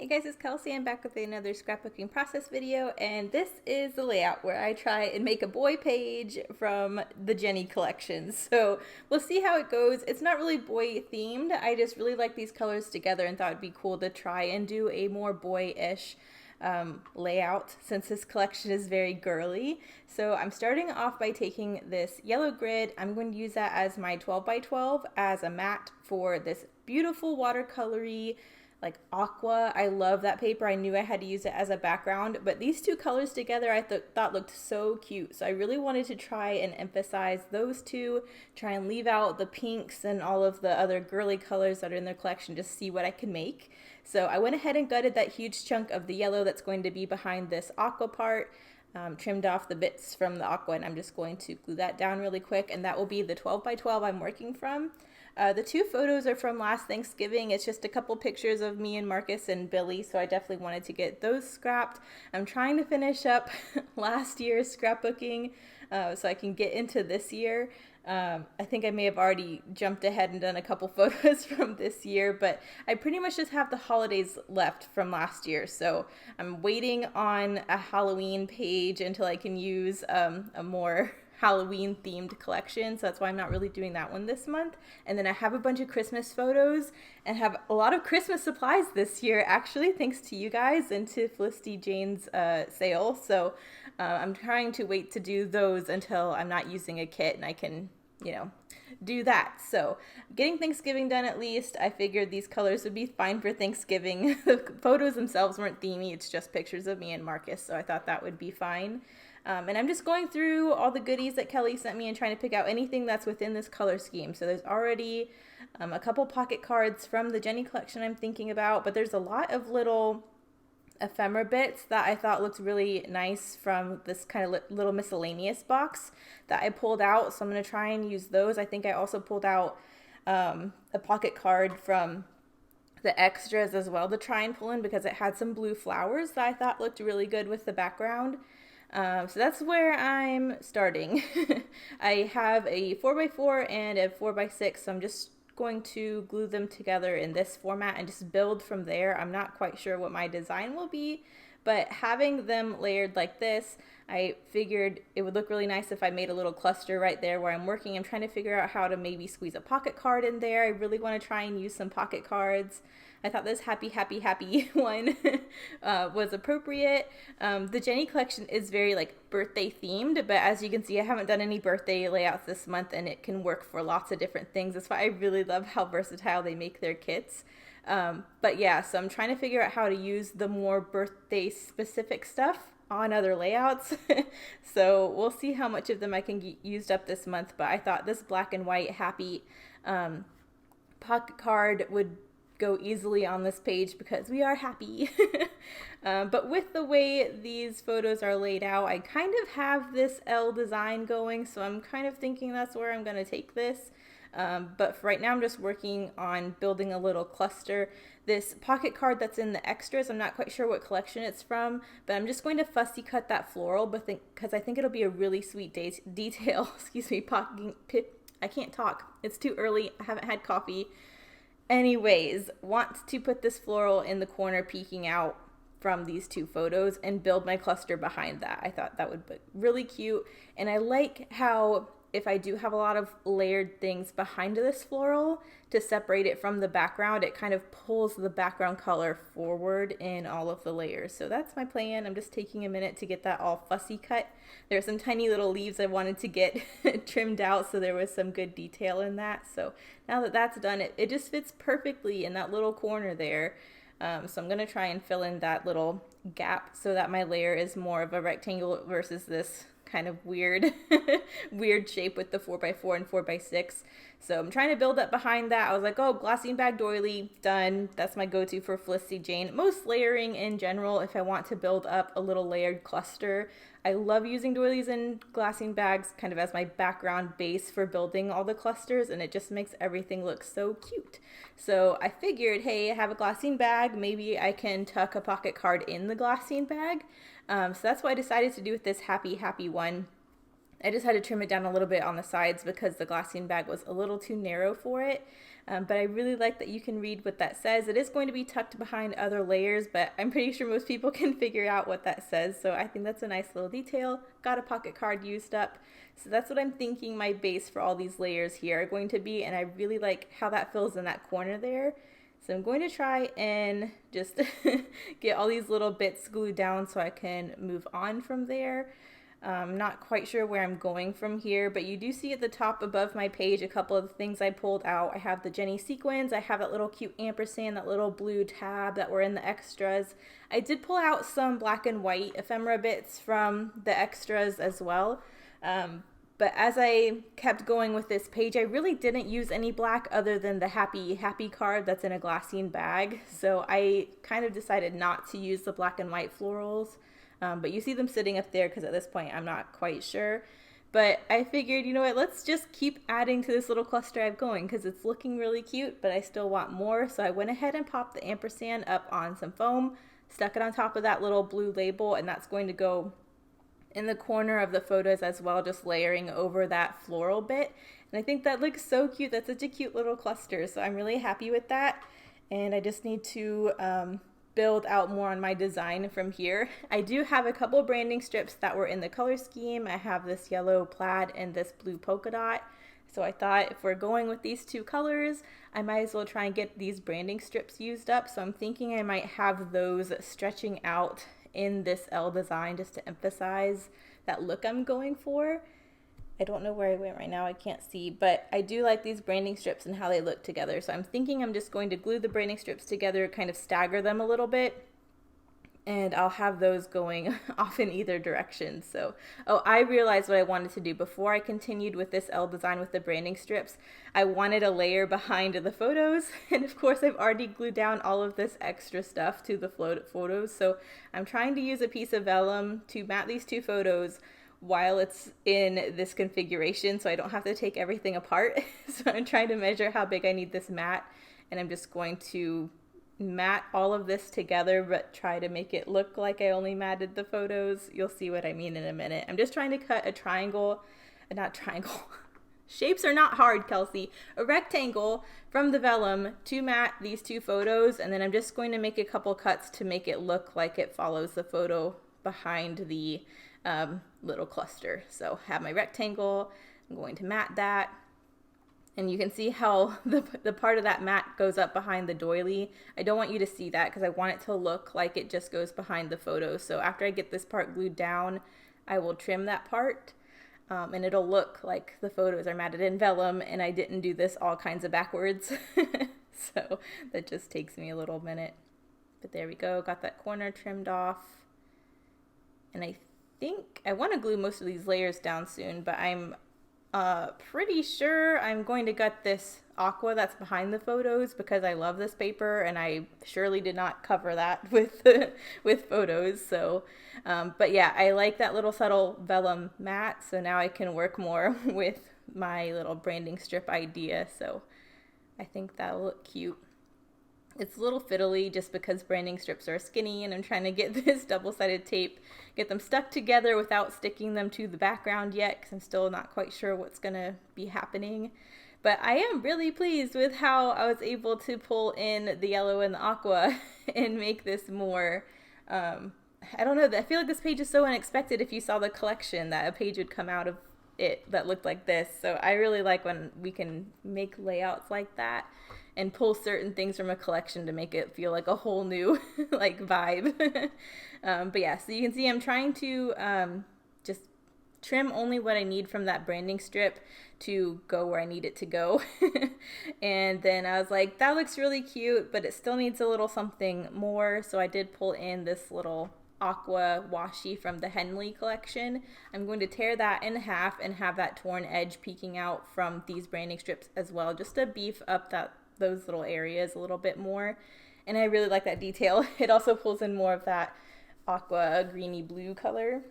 Hey guys, it's Kelsey. I'm back with another scrapbooking process video, and this is the layout where I try and make a boy page from the Jenny collection. So we'll see how it goes. It's not really boy themed. I just really like these colors together and thought it'd be cool to try and do a more boyish layout since this collection is very girly. So I'm starting off by taking this yellow grid. I'm going to use that as my 12 by 12 as a mat for this beautiful watercolory like aqua. I love that paper. I knew I had to use it as a background, but these two colors together I thought looked so cute. So I really wanted to try and emphasize those two, try and leave out the pinks and all of the other girly colors that are in their collection, just see what I could make. So I went ahead and gutted that huge chunk of the yellow that's going to be behind this aqua part. Trimmed off the bits from the aqua, and I'm just going to glue that down really quick, and that will be the 12 by 12 I'm working from. The two photos are from last Thanksgiving. It's just a couple pictures of me and Marcus and Billy, so I definitely wanted to get those scrapped. I'm trying to finish up last year's scrapbooking so I can get into this year. I think I may have already jumped ahead and done a couple photos from this year, but I pretty much just have the holidays left from last year. So I'm waiting on a Halloween page until I can use a more Halloween themed collection. So that's why I'm not really doing that one this month. And then I have a bunch of Christmas photos and have a lot of Christmas supplies this year, actually, thanks to you guys and to Felicity Jane's sale. So I'm trying to wait to do those until I'm not using a kit and I can, do that. So getting Thanksgiving done at least. I figured these colors would be fine for Thanksgiving. The photos themselves weren't themey. It's just pictures of me and Marcus. So I thought that would be fine. And I'm just going through all the goodies that Kelly sent me and trying to pick out anything that's within this color scheme. So there's already a couple pocket cards from the Jenny collection I'm thinking about, but there's a lot of little ephemera bits that I thought looked really nice from this kind of little miscellaneous box that I pulled out. So I'm going to try and use those. I think I also pulled out a pocket card from the extras as well to try and pull in because it had some blue flowers that I thought looked really good with the background. So that's where I'm starting. I have a 4x4 and a 4x6, so I'm just going to glue them together in this format and just build from there. I'm not quite sure what my design will be, but having them layered like this, I figured it would look really nice if I made a little cluster right there where I'm working. I'm trying to figure out how to maybe squeeze a pocket card in there. I really want to try and use some pocket cards. I thought this happy, happy, happy one was appropriate. The Jenny collection is very birthday themed, but as you can see, I haven't done any birthday layouts this month and it can work for lots of different things. That's why I really love how versatile they make their kits. But yeah, so I'm trying to figure out how to use the more birthday specific stuff on other layouts. So we'll see how much of them I can get used up this month, but I thought this black and white happy pocket card would go easily on this page because we are happy. But with the way these photos are laid out, I kind of have this L design going, so I'm kind of thinking that's where I'm going to take this. But for right now, I'm just working on building a little cluster. This pocket card that's in the extras, I'm not quite sure what collection it's from, but I'm just going to fussy cut that floral because I think it'll be a really sweet detail. Excuse me, I can't talk. It's too early. I haven't had coffee. Anyways, want to put this floral in the corner peeking out from these two photos and build my cluster behind that. I thought that would be really cute. And I like how if I do have a lot of layered things behind this floral to separate it from the background, it kind of pulls the background color forward in all of the layers. So that's my plan. I'm just taking a minute to get that all fussy cut. There are some tiny little leaves I wanted to get trimmed out, so there was some good detail in that. So now that that's done, it just fits perfectly in that little corner there. So I'm going to try and fill in that little gap so that my layer is more of a rectangle versus this kind of weird shape with the 4x4 and 4x6. So I'm trying to build up behind that. I was like, oh, glassine bag doily, done. That's my go-to for Felicity Jane. Most layering in general, if I want to build up a little layered cluster. I love using doilies and glassine bags kind of as my background base for building all the clusters, and it just makes everything look so cute. So I figured, hey, I have a glassine bag. Maybe I can tuck a pocket card in the glassine bag. So that's what I decided to do with this happy, happy one. I just had to trim it down a little bit on the sides because the glassine bag was a little too narrow for it. But I really like that you can read what that says. It is going to be tucked behind other layers, but I'm pretty sure most people can figure out what that says. So I think that's a nice little detail. Got a pocket card used up. So that's what I'm thinking my base for all these layers here are going to be. And I really like how that fills in that corner there. So I'm going to try and just get all these little bits glued down so I can move on from there. I'm not quite sure where I'm going from here, but you do see at the top above my page a couple of the things I pulled out. I have the Jenny sequins, I have that little cute ampersand, that little blue tab that were in the extras. I did pull out some black and white ephemera bits from the extras as well. But as I kept going with this page, I really didn't use any black other than the happy card that's in a glassine bag. So I kind of decided not to use the black and white florals. But you see them sitting up there because at this point I'm not quite sure. But I figured, you know what, let's just keep adding to this little cluster I have going because it's looking really cute, but I still want more. So I went ahead and popped the ampersand up on some foam, stuck it on top of that little blue label, and that's going to go in the corner of the photos as well, just layering over that floral bit. And I think that looks so cute. That's such a cute little cluster. So I'm really happy with that. And I just need to build out more on my design from here. I do have a couple branding strips that were in the color scheme. I have this yellow plaid and this blue polka dot. So I thought if we're going with these two colors, I might as well try and get these branding strips used up. So I'm thinking I might have those stretching out in this L design just to emphasize that look I'm going for. I don't know where I went right now, I can't see, but I do like these branding strips and how they look together. So I'm thinking I'm just going to glue the branding strips together, kind of stagger them a little bit, and I'll have those going off in either direction. So, oh, I realized what I wanted to do before I continued with this L design with the branding strips. I wanted a layer behind the photos, and of course I've already glued down all of this extra stuff to the photos. So I'm trying to use a piece of vellum to mat these two photos while it's in this configuration so I don't have to take everything apart. So I'm trying to measure how big I need this mat, and I'm just going to mat all of this together but try to make it look like I only matted the photos. You'll see what I mean in a minute. I'm just trying to cut a triangle, not triangle, shapes are not hard, Kelsey, a rectangle from the vellum to mat these two photos, and then I'm just going to make a couple cuts to make it look like it follows the photo behind the little cluster. So have my rectangle, I'm going to mat that, and you can see how the part of that mat goes up behind the doily. I don't want you to see that because I want it to look like it just goes behind the photo. So after I get this part glued down, I will trim that part, and it'll look like the photos are matted in vellum and I didn't do this all kinds of backwards. So that just takes me a little minute. But there we go, got that corner trimmed off. And I think I want to glue most of these layers down soon, but I'm pretty sure I'm going to gut this aqua that's behind the photos because I love this paper and I surely did not cover that with with photos. So but yeah, I like that little subtle vellum mat, so now I can work more with my little branding strip idea. So I think that'll look cute. It's a little fiddly just because branding strips are skinny and I'm trying to get this double-sided tape, get them stuck together without sticking them to the background yet because I'm still not quite sure what's going to be happening. But I am really pleased with how I was able to pull in the yellow and the aqua and make this more, I don't know, I feel like this page is so unexpected if you saw the collection that a page would come out of it that looked like this. So I really like when we can make layouts like that and pull certain things from a collection to make it feel like a whole new like vibe. But yeah, so you can see I'm trying to just trim only what I need from that branding strip to go where I need it to go. And then I was like, that looks really cute, but it still needs a little something more. So I did pull in this little aqua washi from the Henley collection. I'm going to tear that in half and have that torn edge peeking out from these branding strips as well, just to beef up those little areas a little bit more. And I really like that detail. It also pulls in more of that aqua greeny blue color.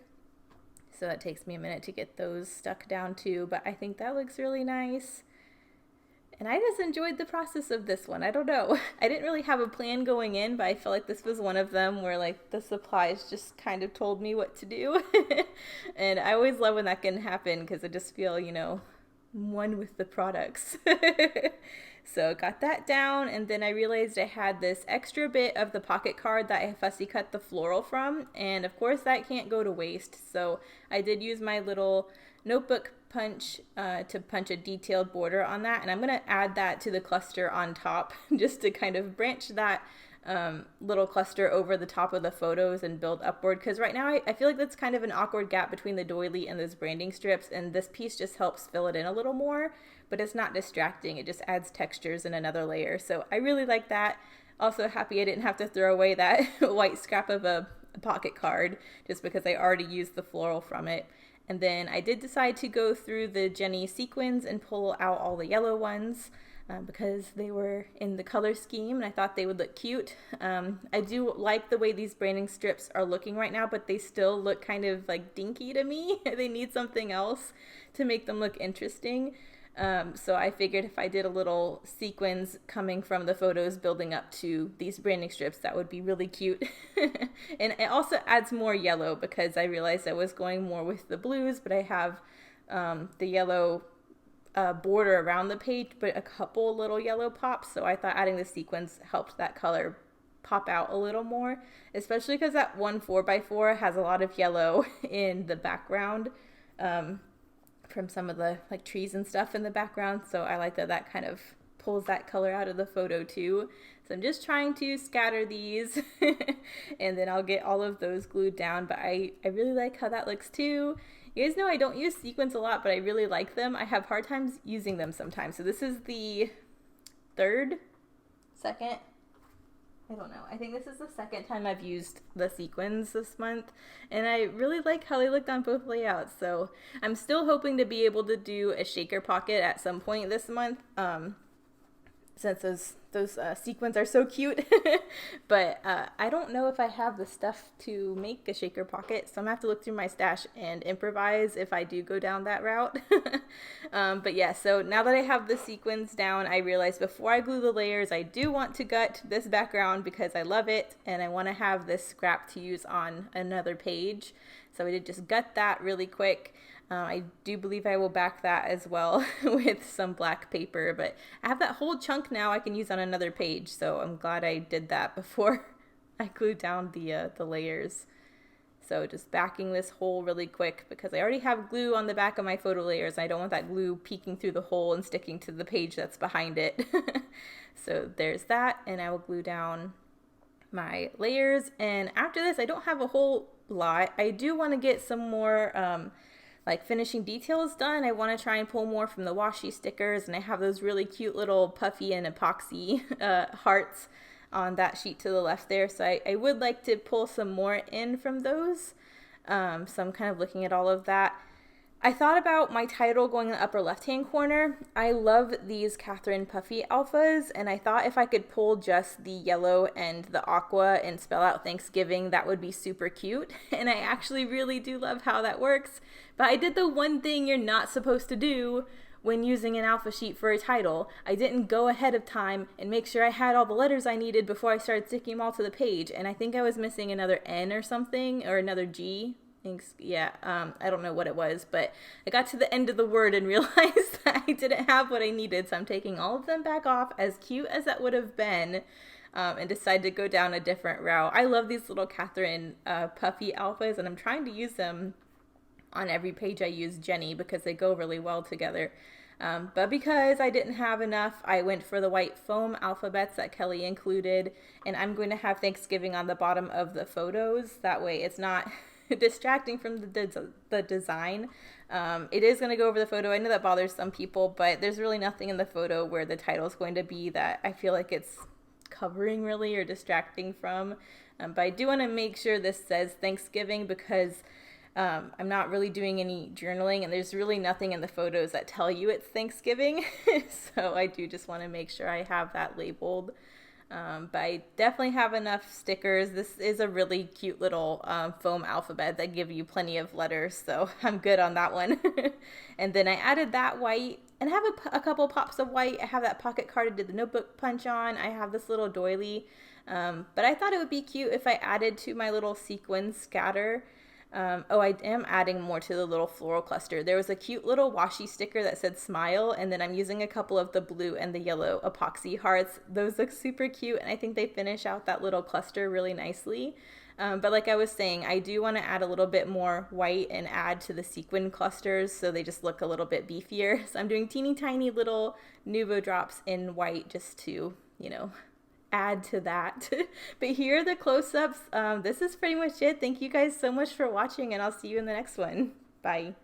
So that takes me a minute to get those stuck down too, but I think that looks really nice. And I just enjoyed the process of this one. I don't know. I didn't really have a plan going in, but I feel like this was one of them where like the supplies just kind of told me what to do. And I always love when that can happen because I just feel, one with the products. So got that down, and then I realized I had this extra bit of the pocket card that I fussy cut the floral from, and of course that can't go to waste. So I did use my little notebook punch to punch a detailed border on that, and I'm going to add that to the cluster on top just to kind of branch that little cluster over the top of the photos and build upward, because right now I feel like that's kind of an awkward gap between the doily and those branding strips, and this piece just helps fill it in a little more, but it's not distracting. It just adds textures in another layer. So I really like that. Also happy I didn't have to throw away that white scrap of a pocket card just because I already used the floral from it. And then I did decide to go through the Jenny sequins and pull out all the yellow ones because they were in the color scheme and I thought they would look cute. I do like the way these branding strips are looking right now, but they still look kind of like dinky to me. They need something else to make them look interesting. So I figured if I did a little sequins coming from the photos building up to these branding strips, that would be really cute. And it also adds more yellow because I realized I was going more with the blues, but I have the yellow border around the page, but a couple little yellow pops. So I thought adding the sequins helped that color pop out a little more, especially because that one 4x4 has a lot of yellow in the background. From some of the like trees and stuff in the background, so I like that kind of pulls that color out of the photo too. So I'm just trying to scatter these and then I'll get all of those glued down, but I really like how that looks too. You guys know I don't use sequins a lot, but I really like them. I have hard times using them sometimes. So this is the second, I don't know. I think this is the second time I've used the sequins this month, and I really like how they looked on both layouts. So I'm still hoping to be able to do a shaker pocket at some point this month, since those sequins are so cute. But I don't know if I have the stuff to make a shaker pocket, so I'm gonna have to look through my stash and improvise if I do go down that route. But yeah, so now that I have the sequins down, I realized before I glue the layers, I do want to gut this background because I love it and I want to have this scrap to use on another page. So I did just gut that really quick. I do believe I will back that as well with some black paper, but I have that whole chunk now I can use on another page, so I'm glad I did that before I glued down the layers. So just backing this hole really quick because I already have glue on the back of my photo layers. I don't want that glue peeking through the hole and sticking to the page that's behind it. So there's that, and I will glue down my layers. And after this, I don't have a whole lot. I do want to get some more like finishing details done. I want to try and pull more from the washi stickers, and I have those really cute little puffy and epoxy hearts on that sheet to the left there, so I would like to pull some more in from those. So I'm kind of looking at all of that. I thought about my title going in the upper left hand corner. I love these Catherine Puffy Alphas, and I thought if I could pull just the yellow and the aqua and spell out Thanksgiving, that would be super cute. And I actually really do love how that works, but I did the one thing you're not supposed to do when using an alpha sheet for a title. I didn't go ahead of time and make sure I had all the letters I needed before I started sticking them all to the page, and I think I was missing another N or something, or another G. I don't know what it was, but I got to the end of the word and realized that I didn't have what I needed, so I'm taking all of them back off, as cute as that would have been, and decided to go down a different route. I love these little Catherine Puffy Alphas, and I'm trying to use them on every page I use Jenny because they go really well together. But because I didn't have enough, I went for the white foam alphabets that Kelly included, and I'm going to have Thanksgiving on the bottom of the photos. That way it's not distracting from the design. It is going to go over the photo. I know that bothers some people, but there's really nothing in the photo where the title is going to be that I feel like it's covering really or distracting from. But I do want to make sure this says Thanksgiving because I'm not really doing any journaling, and there's really nothing in the photos that tell you it's Thanksgiving. So I do just want to make sure I have that labeled. But I definitely have enough stickers. This is a really cute little foam alphabet that give you plenty of letters, so I'm good on that one. And then I added that white And I have a couple pops of white. I have that pocket card I did the notebook punch on. I have this little doily. But I thought it would be cute if I added to my little sequin scatter. I am adding more to the little floral cluster. There was a cute little washi sticker that said smile, and then I'm using a couple of the blue and the yellow epoxy hearts. Those look super cute, and I think they finish out that little cluster really nicely. But like I was saying, I do want to add a little bit more white and add to the sequin clusters so they just look a little bit beefier. So I'm doing teeny tiny little Nuvo drops in white just to, add to that. But here are the close-ups. This is pretty much it. Thank you guys so much for watching, and I'll see you in the next one. Bye.